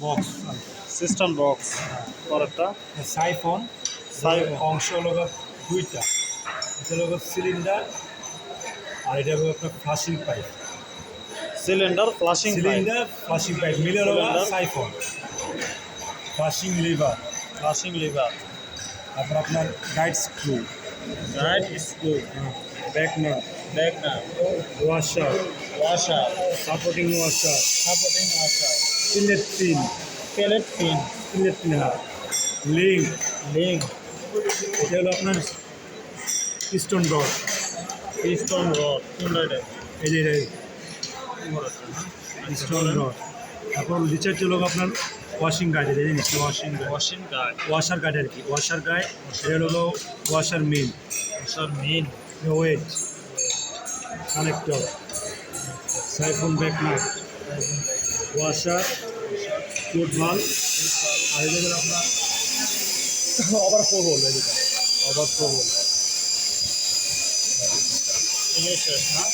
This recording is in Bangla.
বক্স সিস্টেম বক্স পরেরটা সাইফোন অংশ হলো দুইটা, এটা হলো সিলিন্ডার আর এটা হলো আপনার flushing pipe. Cylinder flushing pipe cylinder flushing pipe মিলে হলো Cylinder, siphon, flushing lever, flushing lever তারপর আপনার guide screw, guide screw back nut, back না washer, washer supporting washer, supporting washer স্টিলের পিন, পেলেট পিন স্টিলের পিন, লিঙ্ক, লিঙ্ক এটা হলো আপনার পিস্টন রড, পিস্টন রড কোনটা এই যে পিস্টন রড। তারপর নিচের হলো আপনার ওয়াশিং গার্ড, এই জিনিসটা washing guard, washing guard washer guard আর কি, ওয়াশার গার্ড, এটা হলো washer main, washer main wedge connector, siphon back nut, washer foot valve, আর এটা হলো আপনার ওভার ফ্লো হোল, এই যেটা ওভার ফ্লো হোল। শেষ না